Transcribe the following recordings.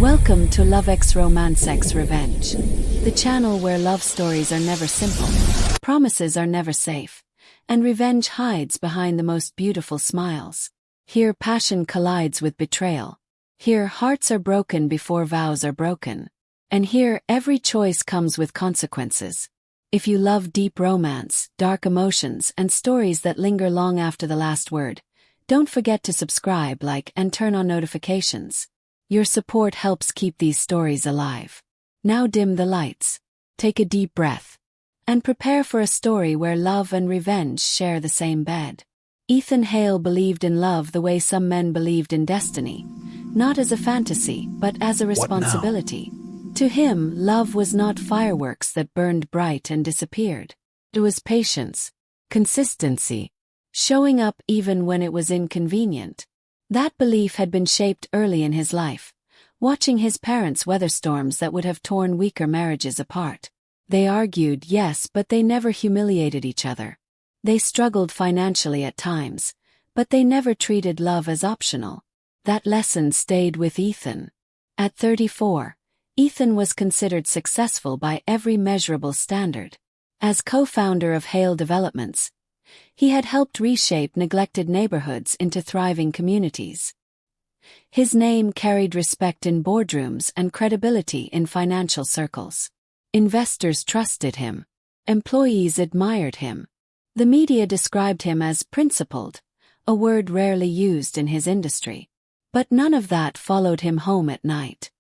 Welcome to Love X Romance X Revenge, the channel where love stories are never simple, promises are never safe, and revenge hides behind the most beautiful smiles. Here passion collides with betrayal. Here hearts are broken before vows are broken. And here every choice comes with consequences. If you love deep romance, dark emotions, and stories that linger long after the last word, don't forget to subscribe, like, and turn on notifications. Your support helps keep these stories alive. Now dim the lights, take a deep breath, and prepare for a story where love and revenge share the same bed. Ethan Hale believed in love the way some men believed in destiny, not as a fantasy, but as a responsibility. To him, love was not fireworks that burned bright and disappeared. It was patience, consistency, showing up even when it was inconvenient. That belief had been shaped early in his life, watching his parents weather storms that would have torn weaker marriages apart. They argued, yes, but they never humiliated each other. They struggled financially at times, but they never treated love as optional. That lesson stayed with Ethan. At 34, Ethan was considered successful by every measurable standard. As co-founder of Hale Developments, he had helped reshape neglected neighborhoods into thriving communities. His name carried respect in boardrooms and credibility in financial circles. Investors trusted him. Employees admired him. The media described him as principled, a word rarely used in his industry. But none of that followed him home at night.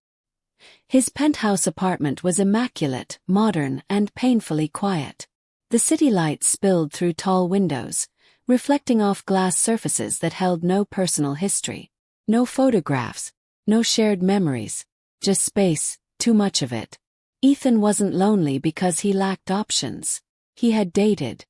His penthouse apartment was immaculate, modern, and painfully quiet. The city lights spilled through tall windows, reflecting off glass surfaces that held no personal history. No photographs, no shared memories, just space, too much of it. Ethan wasn't lonely because he lacked options. He had dated.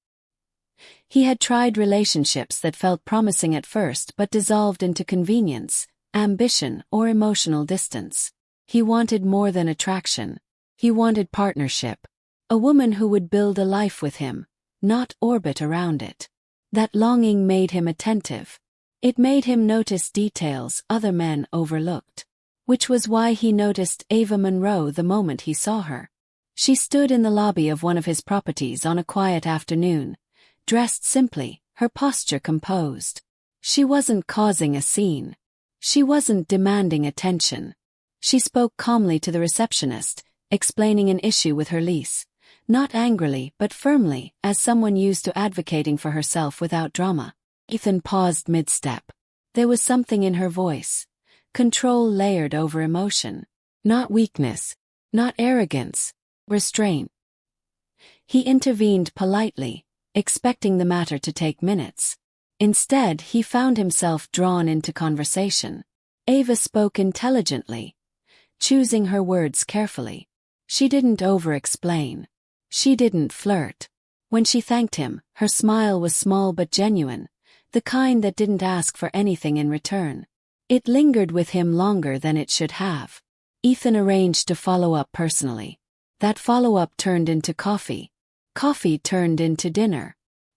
He had tried relationships that felt promising at first but dissolved into convenience, ambition, or emotional distance. He wanted more than attraction. He wanted partnership. A woman who would build a life with him, not orbit around it. That longing made him attentive. It made him notice details other men overlooked. Which was why he noticed Ava Monroe the moment he saw her. She stood in the lobby of one of his properties on a quiet afternoon, dressed simply, her posture composed. She wasn't causing a scene. She wasn't demanding attention. She spoke calmly to the receptionist, explaining an issue with her lease. Not angrily, but firmly, as someone used to advocating for herself without drama. Ethan paused mid-step. There was something in her voice. Control layered over emotion. Not weakness. Not arrogance. Restraint. He intervened politely, expecting the matter to take minutes. Instead, he found himself drawn into conversation. Ava spoke intelligently, choosing her words carefully. She didn't over-explain. She didn't flirt. When she thanked him, her smile was small but genuine, the kind that didn't ask for anything in return. It lingered with him longer than it should have. Ethan arranged to follow up personally. That follow-up turned into coffee. Coffee turned into dinner.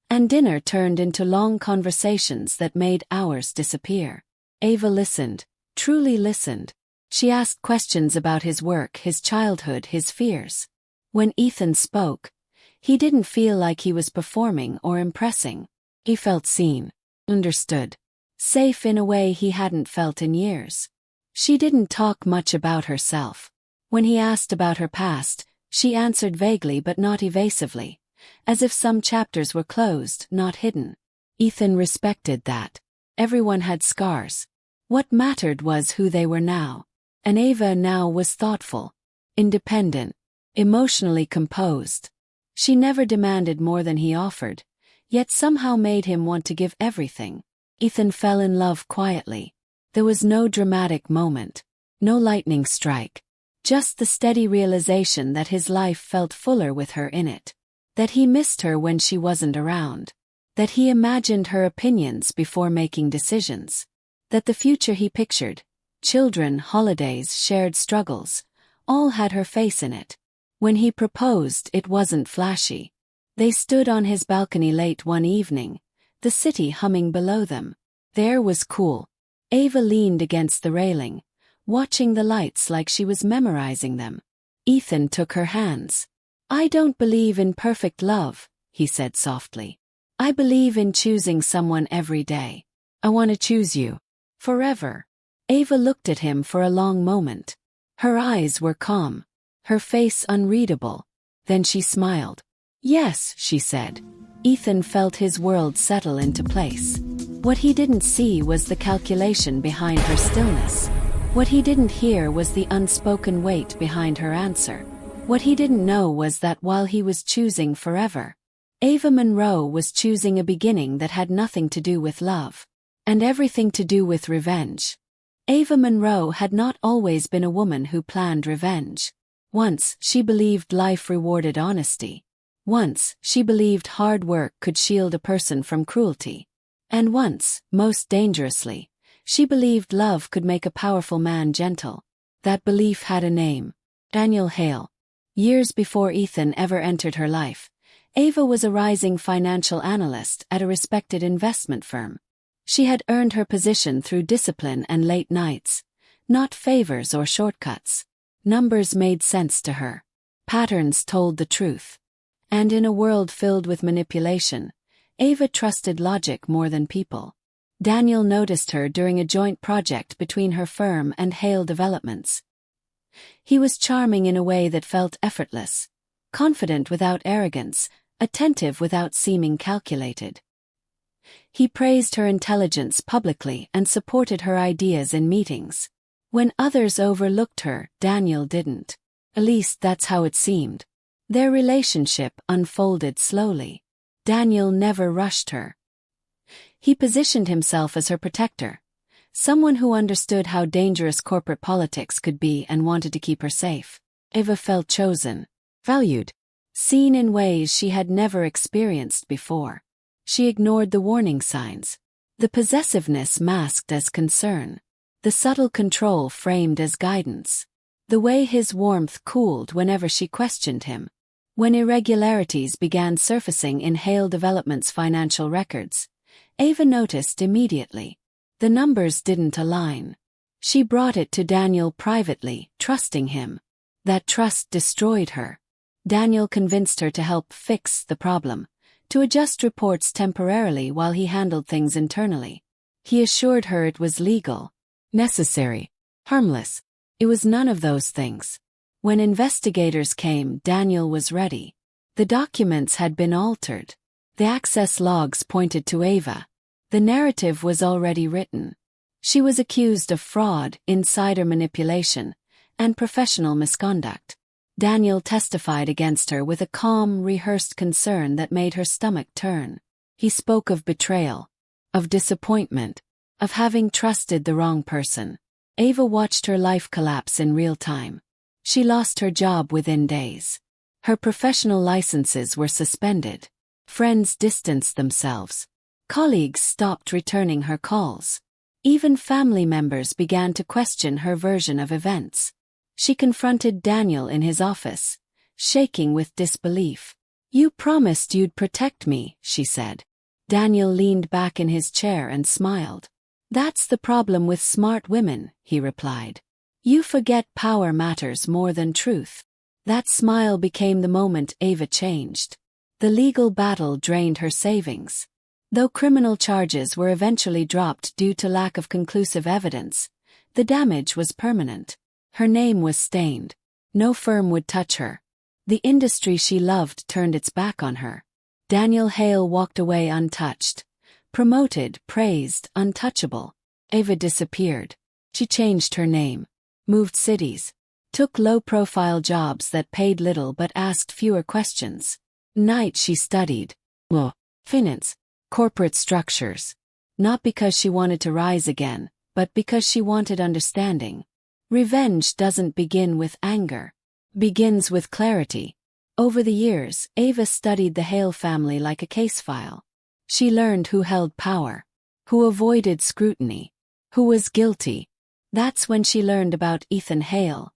And dinner turned into long conversations that made hours disappear. Ava listened, truly listened. She asked questions about his work, his childhood, his fears. When Ethan spoke, he didn't feel like he was performing or impressing. He felt seen, understood, safe in a way he hadn't felt in years. She didn't talk much about herself. When he asked about her past, she answered vaguely but not evasively, as if some chapters were closed, not hidden. Ethan respected that. Everyone had scars. What mattered was who they were now. And Ava now was thoughtful, independent, emotionally composed. She never demanded more than he offered, yet somehow made him want to give everything. Ethan fell in love quietly. There was no dramatic moment, no lightning strike, just the steady realization that his life felt fuller with her in it, that he missed her when she wasn't around, that he imagined her opinions before making decisions, that the future he pictured, children, holidays, shared struggles, all had her face in it. When he proposed, it wasn't flashy. They stood on his balcony late one evening, the city humming below them. The air was cool. Ava leaned against the railing, watching the lights like she was memorizing them. Ethan took her hands. "I don't believe in perfect love," he said softly. "I believe in choosing someone every day. I want to choose you. Forever." Ava looked at him for a long moment. Her eyes were calm, her face unreadable. Then she smiled. "Yes," she said. Ethan felt his world settle into place. What he didn't see was the calculation behind her stillness. What he didn't hear was the unspoken weight behind her answer. What he didn't know was that while he was choosing forever, Ava Monroe was choosing a beginning that had nothing to do with love, and everything to do with revenge. Ava Monroe had not always been a woman who planned revenge. Once, she believed life rewarded honesty. Once, she believed hard work could shield a person from cruelty. And once, most dangerously, she believed love could make a powerful man gentle. That belief had a name: Daniel Hale. Years before Ethan ever entered her life, Ava was a rising financial analyst at a respected investment firm. She had earned her position through discipline and late nights, not favors or shortcuts. Numbers made sense to her. Patterns told the truth. And in a world filled with manipulation, Ava trusted logic more than people. Daniel noticed her during a joint project between her firm and Hale Developments. He was charming in a way that felt effortless, confident without arrogance, attentive without seeming calculated. He praised her intelligence publicly and supported her ideas in meetings. When others overlooked her, Daniel didn't. At least that's how it seemed. Their relationship unfolded slowly. Daniel never rushed her. He positioned himself as her protector, someone who understood how dangerous corporate politics could be and wanted to keep her safe. Ava felt chosen, valued, seen in ways she had never experienced before. She ignored the warning signs. The possessiveness masked as concern. The subtle control framed as guidance. The way his warmth cooled whenever she questioned him. When irregularities began surfacing in Hale Development's financial records, Ava noticed immediately. The numbers didn't align. She brought it to Daniel privately, trusting him. That trust destroyed her. Daniel convinced her to help fix the problem, to adjust reports temporarily while he handled things internally. He assured her it was legal, necessary, harmless. It was none of those things. When investigators came, Daniel was ready. The documents had been altered. The access logs pointed to Ava. The narrative was already written. She was accused of fraud, insider manipulation, and professional misconduct. Daniel testified against her with a calm, rehearsed concern that made her stomach turn. He spoke of betrayal, of disappointment, of having trusted the wrong person. Ava watched her life collapse in real time. She lost her job within days. Her professional licenses were suspended. Friends distanced themselves. Colleagues stopped returning her calls. Even family members began to question her version of events. She confronted Daniel in his office, shaking with disbelief. "You promised you'd protect me," she said. Daniel leaned back in his chair and smiled. "That's the problem with smart women," he replied. "You forget power matters more than truth." That smile became the moment Ava changed. The legal battle drained her savings. Though criminal charges were eventually dropped due to lack of conclusive evidence, the damage was permanent. Her name was stained. No firm would touch her. The industry she loved turned its back on her. Daniel Hale walked away untouched. Promoted, praised, untouchable. Ava disappeared. She changed her name, moved cities, took low-profile jobs that paid little but asked fewer questions. Night she studied law, finance, corporate structures. Not because she wanted to rise again, but because she wanted understanding. Revenge doesn't begin with anger. Begins with clarity. Over the years, Ava studied the Hale family like a case file. She learned who held power, who avoided scrutiny, who was guilty. That's when she learned about Ethan Hale,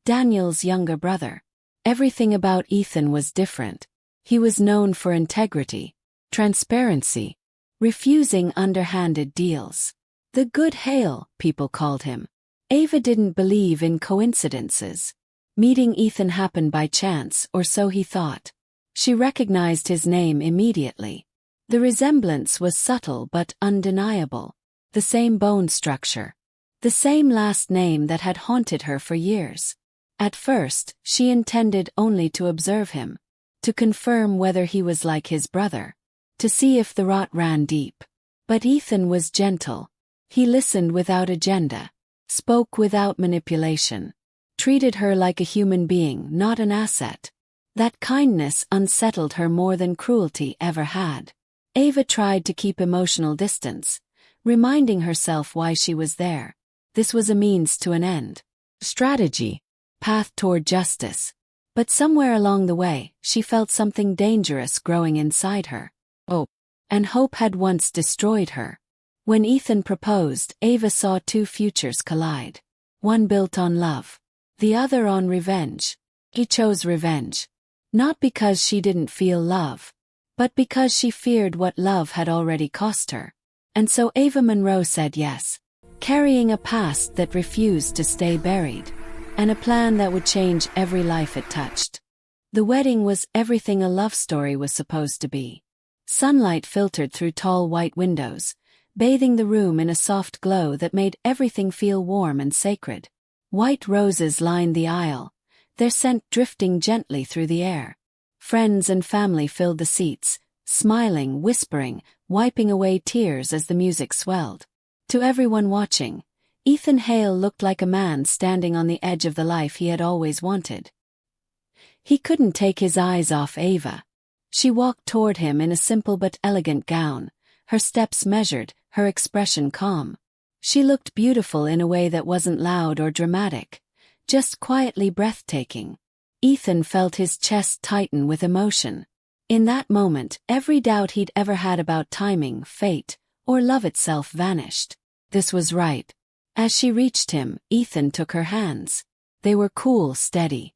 Daniel's younger brother. Everything about Ethan was different. He was known for integrity, transparency, refusing underhanded deals. The good Hale, people called him. Ava didn't believe in coincidences. Meeting Ethan happened by chance, or so he thought. She recognized his name immediately. The resemblance was subtle but undeniable. The same bone structure. The same last name that had haunted her for years. At first, she intended only to observe him. To confirm whether he was like his brother. To see if the rot ran deep. But Ethan was gentle. He listened without agenda. Spoke without manipulation. Treated her like a human being, not an asset. That kindness unsettled her more than cruelty ever had. Ava tried to keep emotional distance, reminding herself why she was there. This was a means to an end. Strategy. Path toward justice. But somewhere along the way, she felt something dangerous growing inside her. Hope. And hope had once destroyed her. When Ethan proposed, Ava saw two futures collide. One built on love. The other on revenge. He chose revenge. Not because she didn't feel love. But because she feared what love had already cost her. And so Ava Monroe said yes. Carrying a past that refused to stay buried. And a plan that would change every life it touched. The wedding was everything a love story was supposed to be. Sunlight filtered through tall white windows, bathing the room in a soft glow that made everything feel warm and sacred. White roses lined the aisle, their scent drifting gently through the air. Friends and family filled the seats, smiling, whispering, wiping away tears as the music swelled. To everyone watching, Ethan Hale looked like a man standing on the edge of the life he had always wanted. He couldn't take his eyes off Ava. She walked toward him in a simple but elegant gown, her steps measured, her expression calm. She looked beautiful in a way that wasn't loud or dramatic, just quietly breathtaking. Ethan felt his chest tighten with emotion. In that moment, every doubt he'd ever had about timing, fate, or love itself vanished. This was right. As she reached him, Ethan took her hands. They were cool, steady.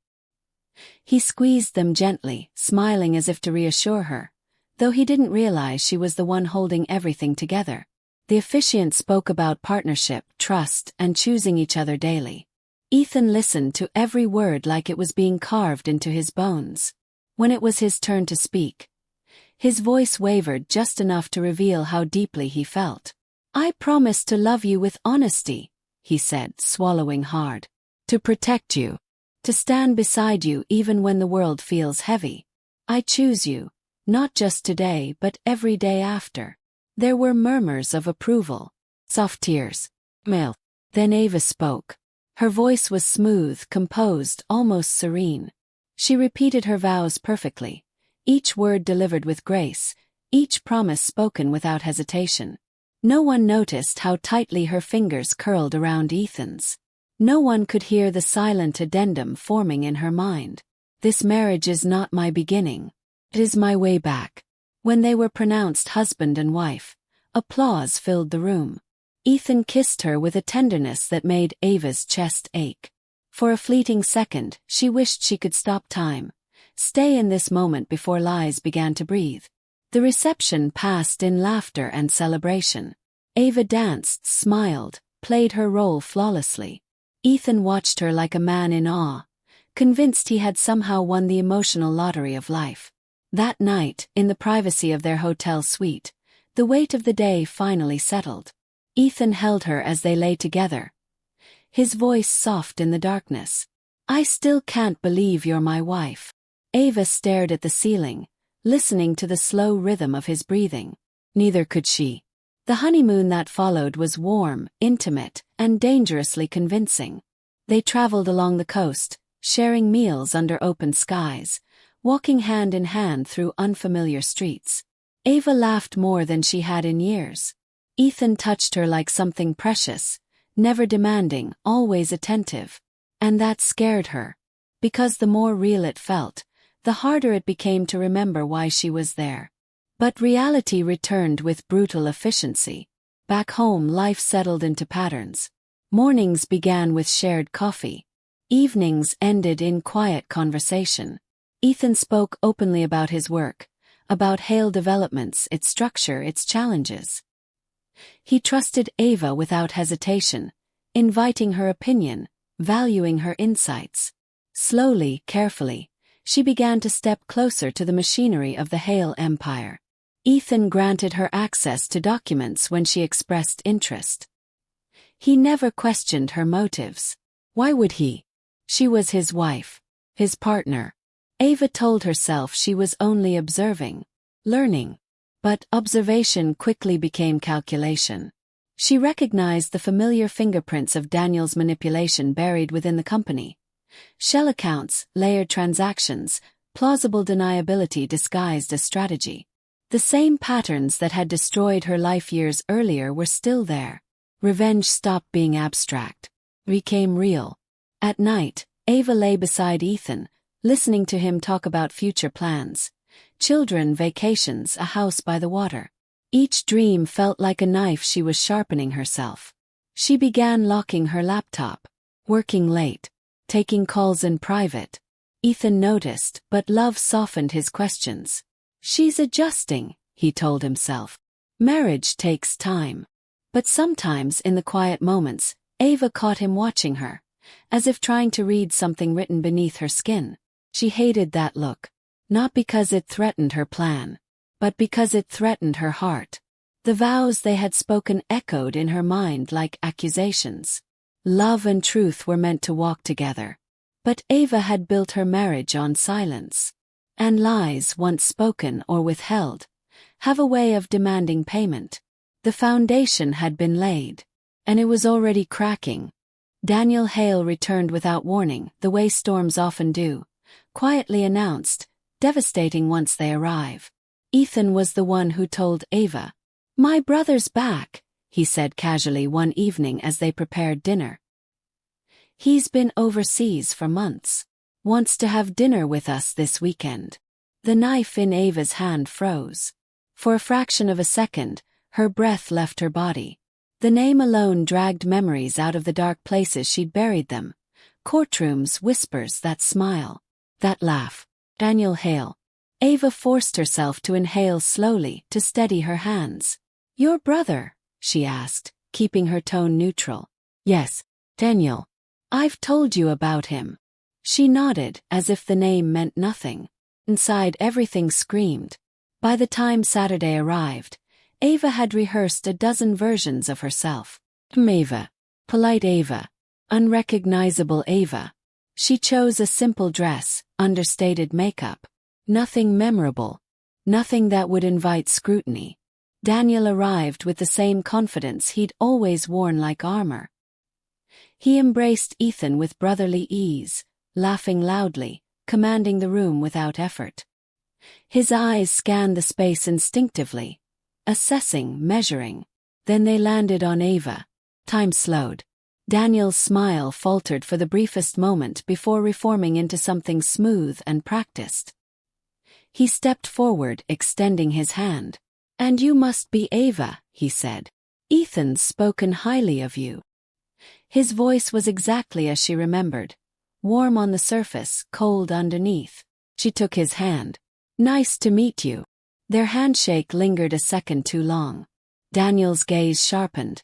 He squeezed them gently, smiling as if to reassure her, though he didn't realize she was the one holding everything together. The officiant spoke about partnership, trust, and choosing each other daily. Ethan listened to every word like it was being carved into his bones. When it was his turn to speak, his voice wavered just enough to reveal how deeply he felt. "I promise to love you with honesty," he said, swallowing hard. "To protect you. To stand beside you even when the world feels heavy. I choose you, not just today but every day after." There were murmurs of approval. Soft tears. Male. Then Ava spoke. Her voice was smooth, composed, almost serene. She repeated her vows perfectly, each word delivered with grace, each promise spoken without hesitation. No one noticed how tightly her fingers curled around Ethan's. No one could hear the silent addendum forming in her mind. "This marriage is not my beginning. It is my way back." When they were pronounced husband and wife, applause filled the room. Ethan kissed her with a tenderness that made Ava's chest ache. For a fleeting second, she wished she could stop time, stay in this moment before lies began to breathe. The reception passed in laughter and celebration. Ava danced, smiled, played her role flawlessly. Ethan watched her like a man in awe, convinced he had somehow won the emotional lottery of life. That night, in the privacy of their hotel suite, the weight of the day finally settled. Ethan held her as they lay together, his voice soft in the darkness. "I still can't believe you're my wife." Ava stared at the ceiling, listening to the slow rhythm of his breathing. Neither could she. The honeymoon that followed was warm, intimate, and dangerously convincing. They traveled along the coast, sharing meals under open skies, walking hand in hand through unfamiliar streets. Ava laughed more than she had in years. Ethan touched her like something precious, never demanding, always attentive. And that scared her. Because the more real it felt, the harder it became to remember why she was there. But reality returned with brutal efficiency. Back home, life settled into patterns. Mornings began with shared coffee. Evenings ended in quiet conversation. Ethan spoke openly about his work, about Hale developments, its structure, its challenges. He trusted Ava without hesitation, inviting her opinion, valuing her insights. Slowly, carefully, she began to step closer to the machinery of the Hale Empire. Ethan granted her access to documents when she expressed interest. He never questioned her motives. Why would he? She was his wife, his partner. Ava told herself she was only observing, learning. But observation quickly became calculation. She recognized the familiar fingerprints of Daniel's manipulation buried within the company. Shell accounts, layered transactions, plausible deniability disguised as strategy. The same patterns that had destroyed her life years earlier were still there. Revenge stopped being abstract. Became real. At night, Ava lay beside Ethan, listening to him talk about future plans. Children, vacations, a house by the water. Each dream felt like a knife she was sharpening herself. She began locking her laptop, working late, taking calls in private. Ethan noticed, but love softened his questions. She's adjusting, he told himself. Marriage takes time. But sometimes in the quiet moments, Ava caught him watching her, as if trying to read something written beneath her skin. She hated that look. Not because it threatened her plan, but because it threatened her heart. The vows they had spoken echoed in her mind like accusations. Love and truth were meant to walk together. But Ava had built her marriage on silence. And lies, once spoken or withheld, have a way of demanding payment. The foundation had been laid, and it was already cracking. Daniel Hale returned without warning, the way storms often do, quietly announced, devastating once they arrive. Ethan was the one who told Ava. "My brother's back," he said casually one evening as they prepared dinner. "He's been overseas for months. Wants to have dinner with us this weekend." The knife in Ava's hand froze. For a fraction of a second, her breath left her body. The name alone dragged memories out of the dark places she'd buried them. Courtrooms, whispers, that smile, that laugh. Daniel Hale. Ava forced herself to inhale slowly to steady her hands. "Your brother?" she asked, keeping her tone neutral. "Yes, Daniel. I've told you about him." She nodded, as if the name meant nothing. Inside, everything screamed. By the time Saturday arrived, Ava had rehearsed a dozen versions of herself. Ava. Polite Ava. Unrecognizable Ava. She chose a simple dress, understated makeup. Nothing memorable. Nothing that would invite scrutiny. Daniel arrived with the same confidence he'd always worn like armor. He embraced Ethan with brotherly ease, laughing loudly, commanding the room without effort. His eyes scanned the space instinctively, assessing, measuring. Then they landed on Ava. Time slowed. Daniel's smile faltered for the briefest moment before reforming into something smooth and practiced. He stepped forward, extending his hand. "And you must be Ava," he said. "Ethan's spoken highly of you." His voice was exactly as she remembered. Warm on the surface, cold underneath. She took his hand. "Nice to meet you." Their handshake lingered a second too long. Daniel's gaze sharpened,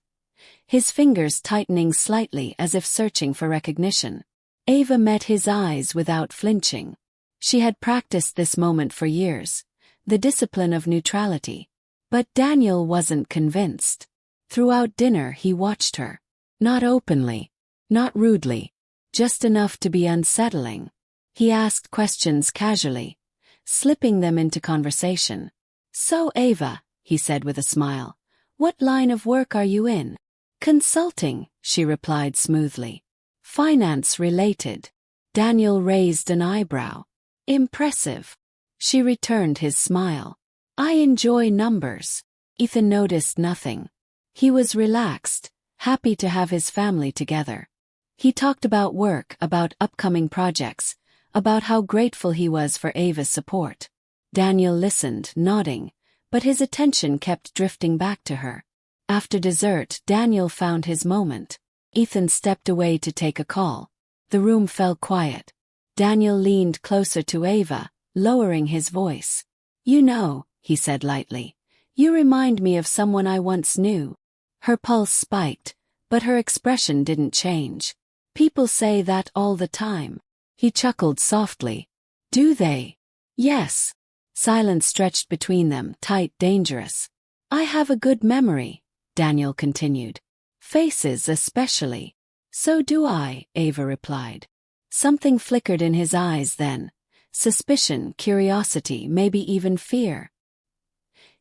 his fingers tightening slightly as if searching for recognition. Ava met his eyes without flinching. She had practiced this moment for years, the discipline of neutrality. But Daniel wasn't convinced. Throughout dinner he watched her. Not openly, not rudely, just enough to be unsettling. He asked questions casually, slipping them into conversation. "So Ava," he said with a smile, "what line of work are you in?" "Consulting," she replied smoothly. "Finance related." Daniel raised an eyebrow. "Impressive." She returned his smile. "I enjoy numbers." Ethan noticed nothing. He was relaxed, happy to have his family together. He talked about work, about upcoming projects, about how grateful he was for Ava's support. Daniel listened, nodding, but his attention kept drifting back to her. After dessert, Daniel found his moment. Ethan stepped away to take a call. The room fell quiet. Daniel leaned closer to Ava, lowering his voice. "You know," he said lightly, "you remind me of someone I once knew." Her pulse spiked, but her expression didn't change. People say that all the time. He chuckled softly. Do they? Yes. Silence stretched between them, tight, dangerous. I have a good memory, Daniel continued. Faces especially. So do I, Ava replied. Something flickered in his eyes then. Suspicion, curiosity, maybe even fear.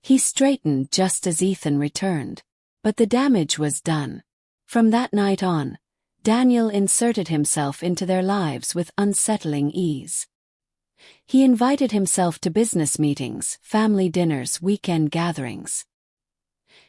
He straightened just as Ethan returned. But the damage was done. From that night on, Daniel inserted himself into their lives with unsettling ease. He invited himself to business meetings, family dinners, weekend gatherings.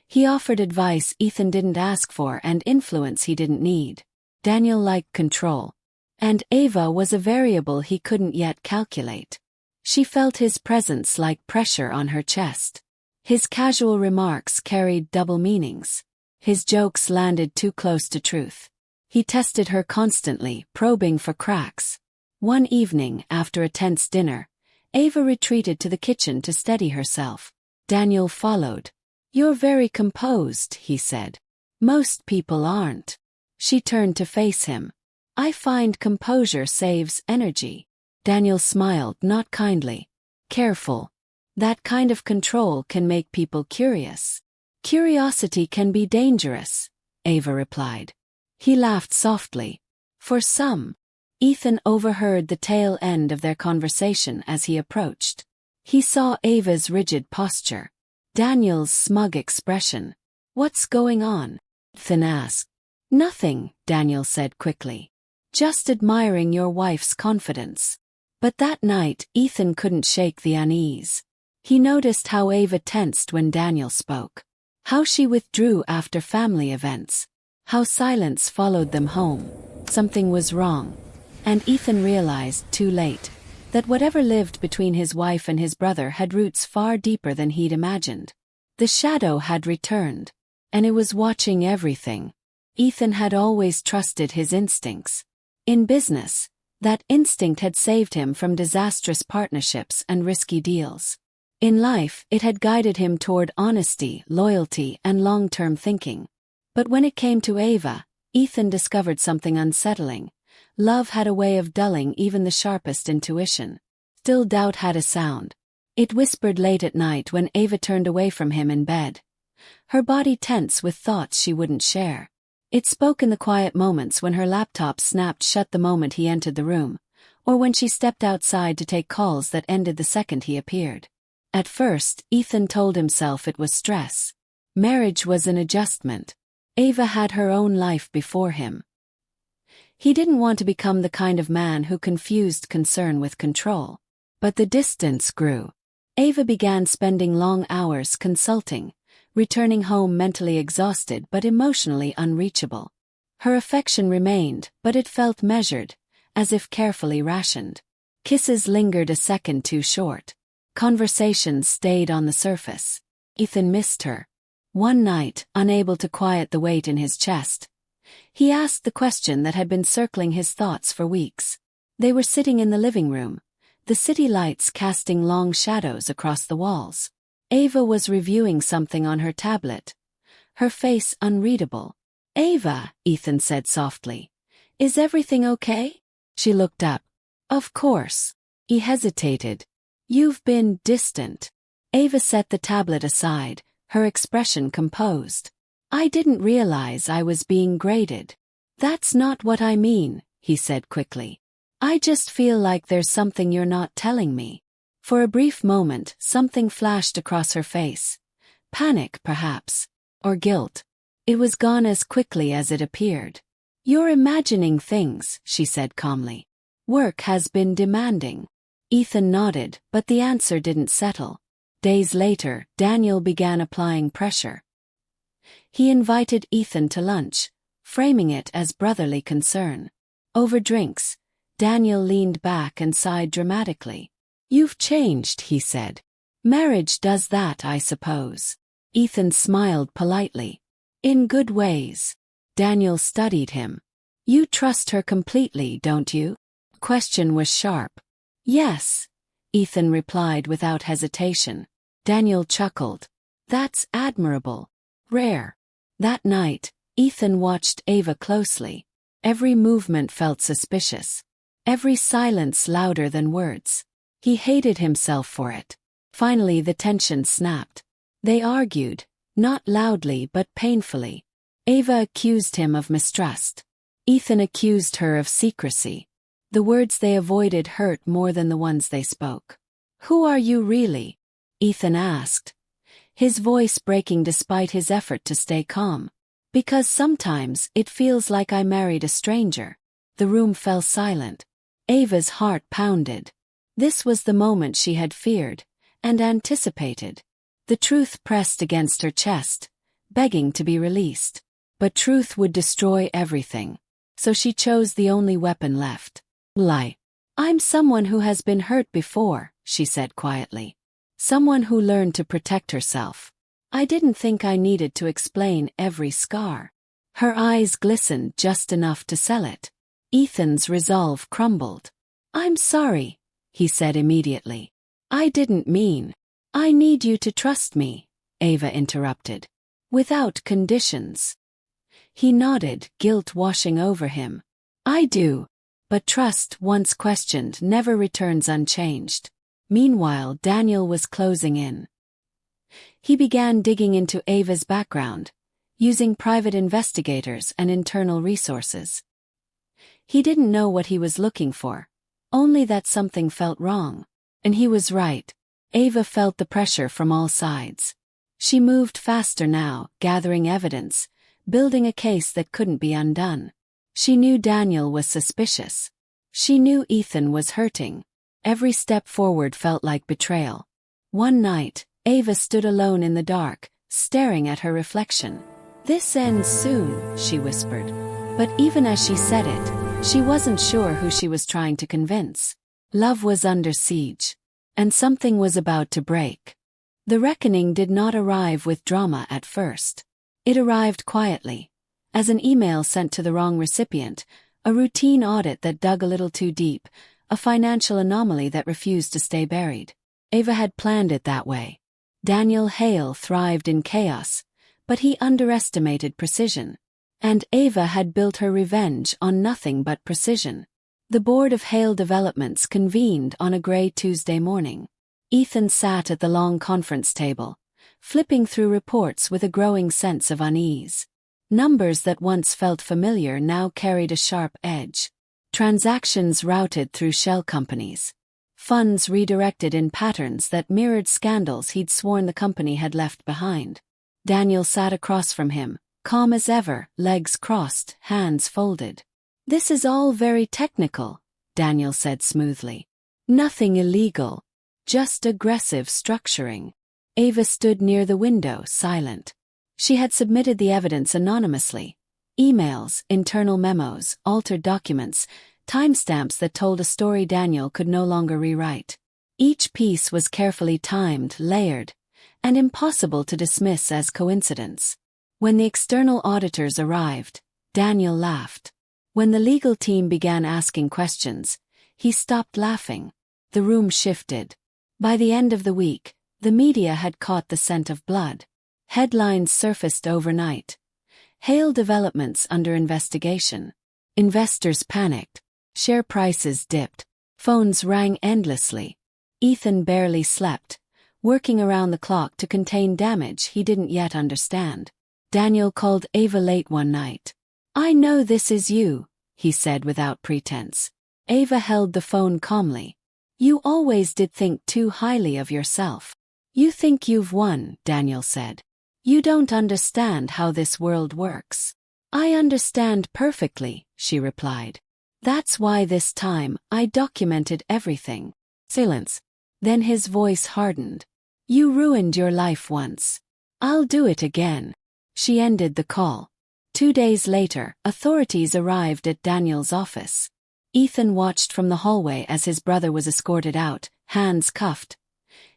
He offered advice Ethan didn't ask for and influence he didn't need. Daniel liked control. And Ava was a variable he couldn't yet calculate. She felt his presence like pressure on her chest. His casual remarks carried double meanings. His jokes landed too close to truth. He tested her constantly, probing for cracks. One evening, after a tense dinner, Ava retreated to the kitchen to steady herself. Daniel followed. You're very composed, he said. Most people aren't. She turned to face him. I find composure saves energy. Daniel smiled, not kindly. Careful. That kind of control can make people curious. Curiosity can be dangerous, Ava replied. He laughed softly. For some. Ethan overheard the tail end of their conversation as he approached. He saw Ava's rigid posture. Daniel's smug expression. What's going on? Ethan asked. Nothing, Daniel said quickly. Just admiring your wife's confidence. But that night, Ethan couldn't shake the unease. He noticed how Ava tensed when Daniel spoke. How she withdrew after family events. How silence followed them home. Something was wrong. And Ethan realized, too late, that whatever lived between his wife and his brother had roots far deeper than he'd imagined. The shadow had returned. And it was watching everything. Ethan had always trusted his instincts. In business, that instinct had saved him from disastrous partnerships and risky deals. In life, it had guided him toward honesty, loyalty, and long-term thinking. But when it came to Ava, Ethan discovered something unsettling. Love had a way of dulling even the sharpest intuition. Still, doubt had a sound. It whispered late at night when Ava turned away from him in bed. Her body tense with thoughts she wouldn't share. It spoke in the quiet moments when her laptop snapped shut the moment he entered the room, or when she stepped outside to take calls that ended the second he appeared. At first, Ethan told himself it was stress. Marriage was an adjustment. Ava had her own life before him. He didn't want to become the kind of man who confused concern with control. But the distance grew. Ava began spending long hours consulting, returning home mentally exhausted but emotionally unreachable. Her affection remained, but it felt measured, as if carefully rationed. Kisses lingered a second too short. Conversations stayed on the surface. Ethan missed her. One night, unable to quiet the weight in his chest, he asked the question that had been circling his thoughts for weeks. They were sitting in the living room, the city lights casting long shadows across the walls. Ava was reviewing something on her tablet, her face unreadable. Ava, Ethan said softly, is everything okay? She looked up. Of course. He hesitated. You've been distant. Ava set the tablet aside, her expression composed. I didn't realize I was being graded. That's not what I mean, he said quickly. I just feel like there's something you're not telling me. For a brief moment, something flashed across her face. Panic, perhaps. Or guilt. It was gone as quickly as it appeared. You're imagining things, she said calmly. Work has been demanding. Ethan nodded, but the answer didn't settle. Days later, Daniel began applying pressure. He invited Ethan to lunch, framing it as brotherly concern. Over drinks, Daniel leaned back and sighed dramatically. You've changed, he said. Marriage does that, I suppose. Ethan smiled politely. In good ways. Daniel studied him. You trust her completely, don't you? The question was sharp. Yes, Ethan replied without hesitation. Daniel chuckled. That's admirable. Rare. That night, Ethan watched Ava closely. Every movement felt suspicious. Every silence louder than words. He hated himself for it. Finally the tension snapped. They argued, not loudly but painfully. Ava accused him of mistrust. Ethan accused her of secrecy. The words they avoided hurt more than the ones they spoke. "Who are you really?" Ethan asked, his voice breaking despite his effort to stay calm. "Because sometimes it feels like I married a stranger." The room fell silent. Ava's heart pounded. This was the moment she had feared and anticipated. The truth pressed against her chest, begging to be released. But truth would destroy everything. So she chose the only weapon left. Lie. "I'm someone who has been hurt before," she said quietly. "Someone who learned to protect herself. I didn't think I needed to explain every scar." Her eyes glistened just enough to sell it. Ethan's resolve crumbled. "I'm sorry," he said immediately. "I didn't mean." "I need you to trust me," Ava interrupted. "Without conditions." He nodded, guilt washing over him. "I do. But trust, once questioned, never returns unchanged." Meanwhile, Daniel was closing in. He began digging into Ava's background, using private investigators and internal resources. He didn't know what he was looking for, only that something felt wrong. And he was right. Ava felt the pressure from all sides. She moved faster now, gathering evidence, building a case that couldn't be undone. She knew Daniel was suspicious. She knew Ethan was hurting. Every step forward felt like betrayal. One night, Ava stood alone in the dark, staring at her reflection. "This ends soon," she whispered. But even as she said it, she wasn't sure who she was trying to convince. Love was under siege. And something was about to break. The reckoning did not arrive with drama at first. It arrived quietly, as an email sent to the wrong recipient, a routine audit that dug a little too deep, a financial anomaly that refused to stay buried. Ava had planned it that way. Daniel Hale thrived in chaos, but he underestimated precision. And Ava had built her revenge on nothing but precision. The board of Hale Developments convened on a gray Tuesday morning. Ethan sat at the long conference table, flipping through reports with a growing sense of unease. Numbers that once felt familiar now carried a sharp edge. Transactions routed through shell companies. Funds redirected in patterns that mirrored scandals he'd sworn the company had left behind. Daniel sat across from him, calm as ever, legs crossed, hands folded. "This is all very technical," Daniel said smoothly. "Nothing illegal. Just aggressive structuring." Ava stood near the window, silent. She had submitted the evidence anonymously. Emails, internal memos, altered documents, timestamps that told a story Daniel could no longer rewrite. Each piece was carefully timed, layered, and impossible to dismiss as coincidence. When the external auditors arrived, Daniel laughed. When the legal team began asking questions, he stopped laughing. The room shifted. By the end of the week, the media had caught the scent of blood. Headlines surfaced overnight. Hale Developments under investigation. Investors panicked. Share prices dipped. Phones rang endlessly. Ethan barely slept, working around the clock to contain damage he didn't yet understand. Daniel called Ava late one night. "I know this is you," he said without pretense. Ava held the phone calmly. "You always did think too highly of yourself. You think you've won," Daniel said. "You don't understand how this world works." "I understand perfectly," she replied. "That's why this time I documented everything." Silence. Then his voice hardened. "You ruined your life once. I'll do it again." She ended the call. 2 days later, authorities arrived at Daniel's office. Ethan watched from the hallway as his brother was escorted out, hands cuffed.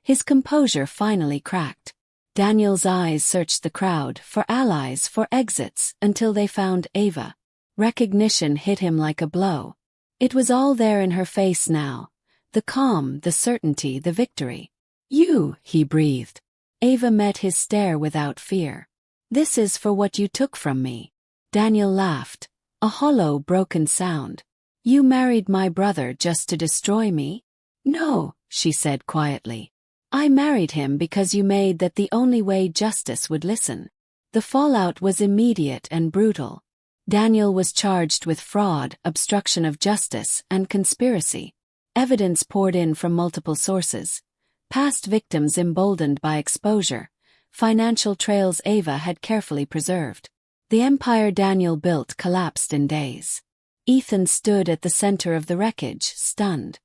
His composure finally cracked. Daniel's eyes searched the crowd for allies, for exits, until they found Ava. Recognition hit him like a blow. It was all there in her face now. The calm, the certainty, the victory. "You," he breathed. Ava met his stare without fear. "This is for what you took from me." Daniel laughed, a hollow, broken sound. You married my brother just to destroy me? No, she said quietly. I married him because you made that the only way justice would listen. The fallout was immediate and brutal. Daniel was charged with fraud, obstruction of justice, and conspiracy. Evidence poured in from multiple sources. Past victims emboldened by exposure, financial trails Ava had carefully preserved. The empire Daniel built collapsed in days. Ethan stood at the center of the wreckage, stunned.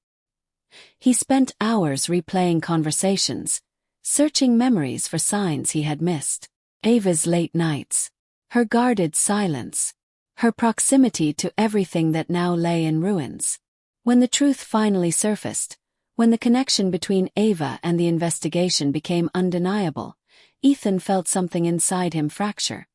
He spent hours replaying conversations, searching memories for signs he had missed. Ava's late nights, her guarded silence, her proximity to everything that now lay in ruins. When the truth finally surfaced, when the connection between Ava and the investigation became undeniable, Ethan felt something inside him fracture.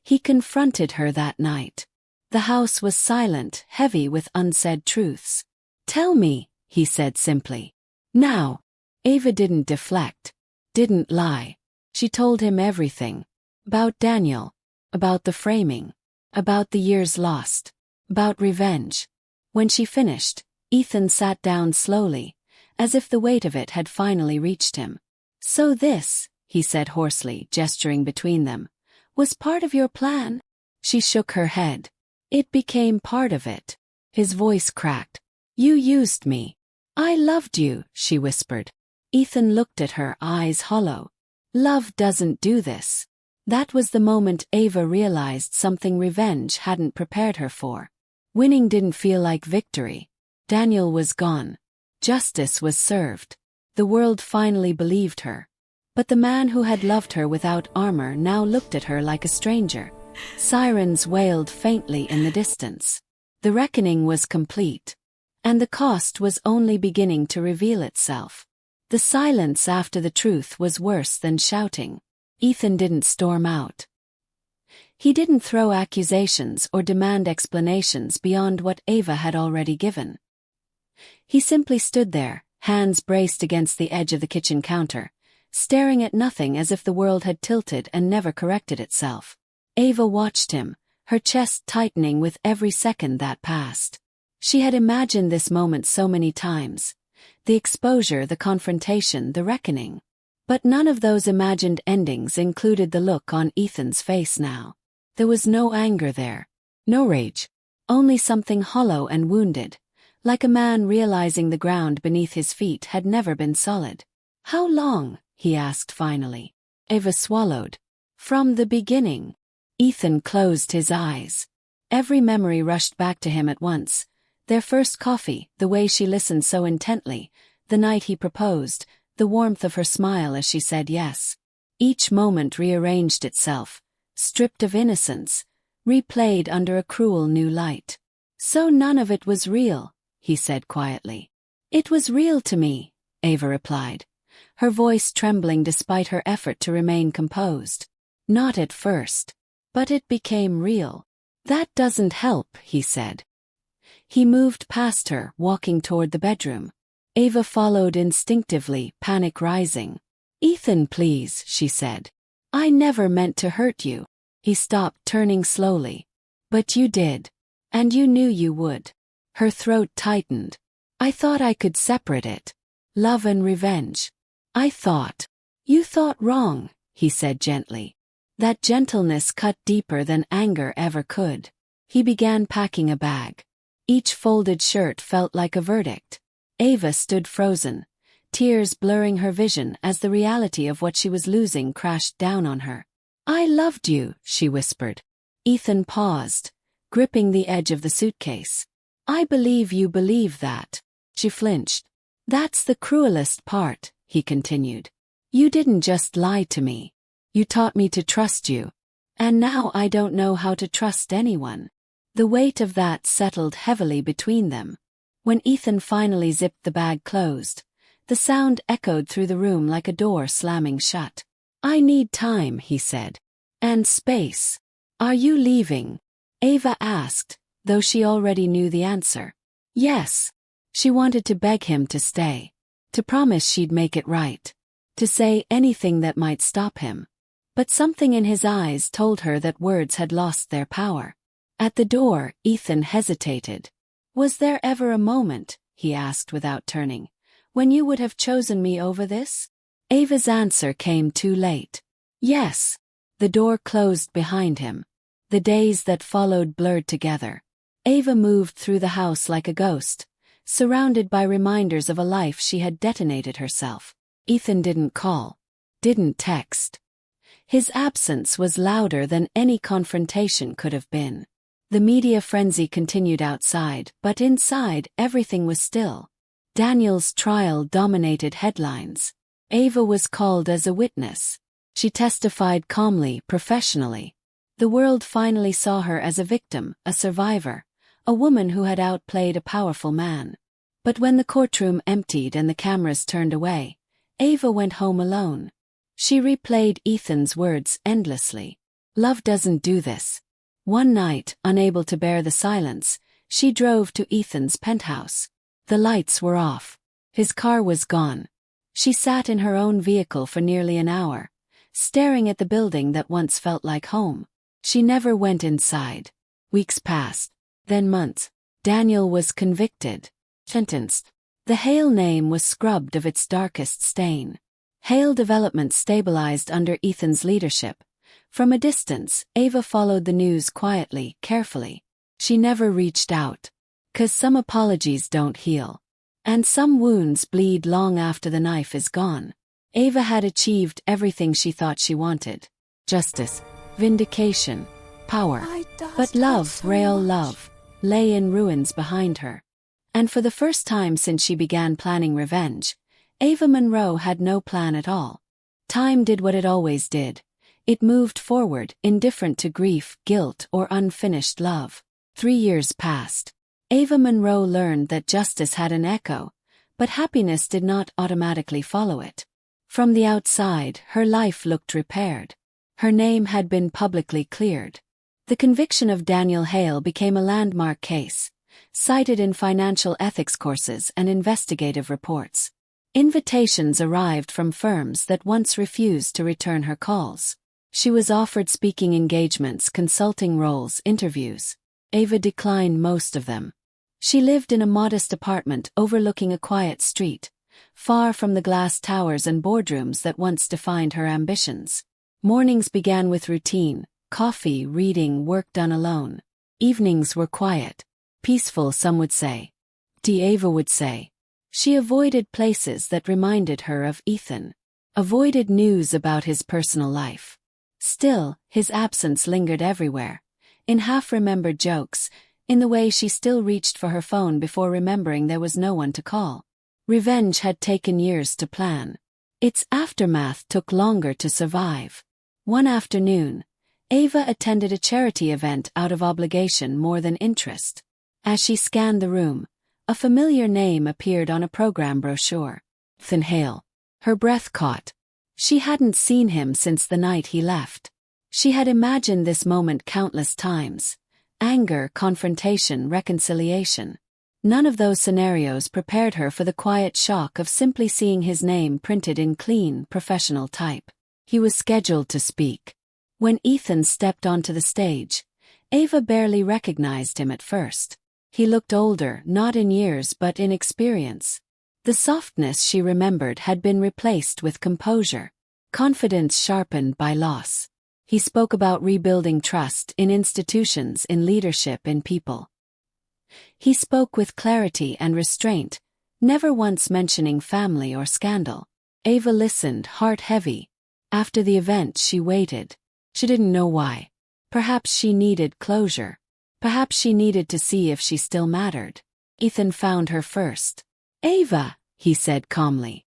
He confronted her that night. The house was silent, heavy with unsaid truths. Tell me, he said simply. Now. Ava didn't deflect, didn't lie. She told him everything. About Daniel, about the framing, about the years lost, about revenge. When she finished, Ethan sat down slowly, as if the weight of it had finally reached him. So this, he said hoarsely, gesturing between them, was part of your plan? She shook her head. It became part of it. His voice cracked. You used me. I loved you, she whispered. Ethan looked at her, eyes hollow. Love doesn't do this. That was the moment Ava realized something revenge hadn't prepared her for. Winning didn't feel like victory. Daniel was gone. Justice was served. The world finally believed her. But the man who had loved her without armor now looked at her like a stranger. Sirens wailed faintly in the distance. The reckoning was complete. And the cost was only beginning to reveal itself. The silence after the truth was worse than shouting. Ethan didn't storm out. He didn't throw accusations or demand explanations beyond what Ava had already given. He simply stood there, hands braced against the edge of the kitchen counter, staring at nothing as if the world had tilted and never corrected itself. Ava watched him, her chest tightening with every second that passed. She had imagined this moment so many times. The exposure, the confrontation, the reckoning. But none of those imagined endings included the look on Ethan's face now. There was no anger there. No rage. Only something hollow and wounded, like a man realizing the ground beneath his feet had never been solid. How long? He asked finally. Ava swallowed. From the beginning. Ethan closed his eyes. Every memory rushed back to him at once. Their first coffee, the way she listened so intently, the night he proposed, the warmth of her smile as she said yes. Each moment rearranged itself, stripped of innocence, replayed under a cruel new light. So none of it was real, he said quietly. It was real to me, Ava replied, her voice trembling despite her effort to remain composed. Not at first. But it became real. That doesn't help, he said. He moved past her, walking toward the bedroom. Ava followed instinctively, panic rising. Ethan, please, she said. I never meant to hurt you. He stopped, turning slowly. But you did. And you knew you would. Her throat tightened. I thought I could separate it. Love and revenge. I thought. You thought wrong, he said gently. That gentleness cut deeper than anger ever could. He began packing a bag. Each folded shirt felt like a verdict. Ava stood frozen, tears blurring her vision as the reality of what she was losing crashed down on her. I loved you, she whispered. Ethan paused, gripping the edge of the suitcase. I believe you believe that. She flinched. That's the cruelest part, he continued. You didn't just lie to me. You taught me to trust you. And now I don't know how to trust anyone. The weight of that settled heavily between them. When Ethan finally zipped the bag closed, the sound echoed through the room like a door slamming shut. I need time, he said. And space. Are you leaving? Ava asked, though she already knew the answer. Yes. She wanted to beg him to stay. To promise she'd make it right. To say anything that might stop him. But something in his eyes told her that words had lost their power. At the door, Ethan hesitated. "Was there ever a moment," he asked without turning, "when you would have chosen me over this?" Ava's answer came too late. Yes. The door closed behind him. The days that followed blurred together. Ava moved through the house like a ghost, surrounded by reminders of a life she had detonated herself. Ethan didn't call. Didn't text. His absence was louder than any confrontation could have been. The media frenzy continued outside, but inside, everything was still. Daniel's trial dominated headlines. Ava was called as a witness. She testified calmly, professionally. The world finally saw her as a victim, a survivor, a woman who had outplayed a powerful man. But when the courtroom emptied and the cameras turned away, Ava went home alone. She replayed Ethan's words endlessly. Love doesn't do this. One night, unable to bear the silence, she drove to Ethan's penthouse. The lights were off. His car was gone. She sat in her own vehicle for nearly an hour, staring at the building that once felt like home. She never went inside. Weeks passed, then months. Daniel was convicted, sentenced. The Hale name was scrubbed of its darkest stain. Hale Development stabilized under Ethan's leadership. From a distance, Ava followed the news quietly, carefully. She never reached out. 'Cause some apologies don't heal. And some wounds bleed long after the knife is gone. Ava had achieved everything she thought she wanted. Justice, vindication, power. But love, real love, lay in ruins behind her. And for the first time since she began planning revenge, Ava Monroe had no plan at all. Time did what it always did. It moved forward, indifferent to grief, guilt, or unfinished love. 3 years passed. Ava Monroe learned that justice had an echo, but happiness did not automatically follow it. From the outside, her life looked repaired. Her name had been publicly cleared. The conviction of Daniel Hale became a landmark case, cited in financial ethics courses and investigative reports. Invitations arrived from firms that once refused to return her calls. She was offered speaking engagements, consulting roles, interviews. Ava declined most of them. She lived in a modest apartment overlooking a quiet street, far from the glass towers and boardrooms that once defined her ambitions. Mornings began with routine, coffee, reading, work done alone. Evenings were quiet, peaceful, some would say. Ava would say. She avoided places that reminded her of Ethan, avoided news about his personal life. Still, his absence lingered everywhere, in half-remembered jokes, in the way she still reached for her phone before remembering there was no one to call. Revenge had taken years to plan. Its aftermath took longer to survive. One afternoon, Ava attended a charity event out of obligation more than interest. As she scanned the room, a familiar name appeared on a program brochure. Ethan Hale. Her breath caught. She hadn't seen him since the night he left. She had imagined this moment countless times. Anger, confrontation, reconciliation. None of those scenarios prepared her for the quiet shock of simply seeing his name printed in clean, professional type. He was scheduled to speak. When Ethan stepped onto the stage, Ava barely recognized him at first. He looked older, not in years but in experience. The softness she remembered had been replaced with composure, confidence sharpened by loss. He spoke about rebuilding trust in institutions, in leadership, in people. He spoke with clarity and restraint, never once mentioning family or scandal. Ava listened, heart heavy. After the event, she waited. She didn't know why. Perhaps she needed closure. Perhaps she needed to see if she still mattered. Ethan found her first. "Ava," he said calmly.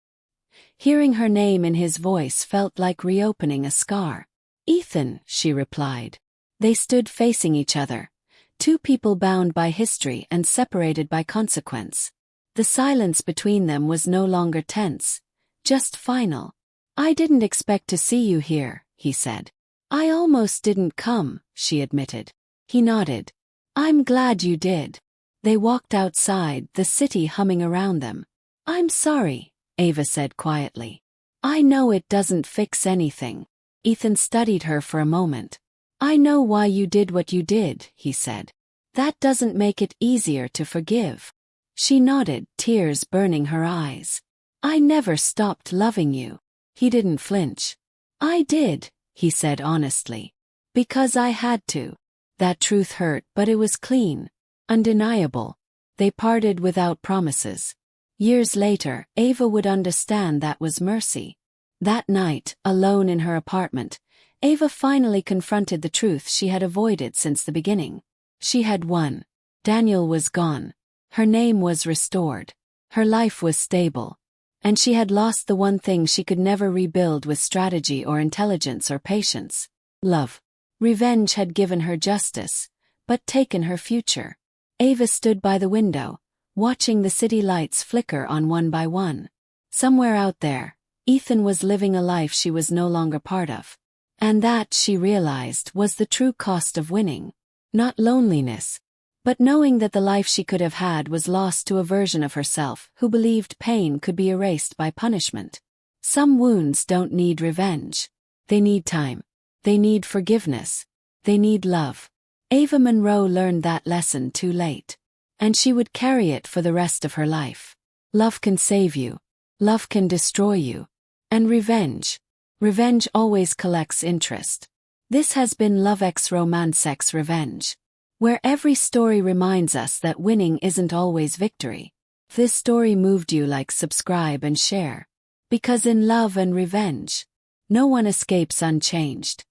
Hearing her name in his voice felt like reopening a scar. "Ethan," she replied. They stood facing each other, two people bound by history and separated by consequence. The silence between them was no longer tense, just final. "I didn't expect to see you here," he said. "I almost didn't come," she admitted. He nodded. "I'm glad you did." They walked outside, the city humming around them. "I'm sorry," Ava said quietly. "I know it doesn't fix anything." Ethan studied her for a moment. "I know why you did what you did," he said. "That doesn't make it easier to forgive." She nodded, tears burning her eyes. "I never stopped loving you." He didn't flinch. "I did," he said honestly. "Because I had to." That truth hurt, but it was clean. Undeniable. They parted without promises. Years later, Ava would understand that was mercy. That night, alone in her apartment, Ava finally confronted the truth she had avoided since the beginning. She had won. Daniel was gone. Her name was restored. Her life was stable. And she had lost the one thing she could never rebuild with strategy or intelligence or patience: love. Revenge had given her justice, but taken her future. Ava stood by the window, watching the city lights flicker on one by one. Somewhere out there, Ethan was living a life she was no longer part of. And that, she realized, was the true cost of winning. Not loneliness, but knowing that the life she could have had was lost to a version of herself who believed pain could be erased by punishment. Some wounds don't need revenge. They need time. They need forgiveness. They need love. Ava Monroe learned that lesson too late. And she would carry it for the rest of her life. Love can save you. Love can destroy you. And revenge. Revenge always collects interest. This has been Love X Romance X Revenge, where every story reminds us that winning isn't always victory. If this story moved you, like, subscribe and share. Because in love and revenge, no one escapes unchanged.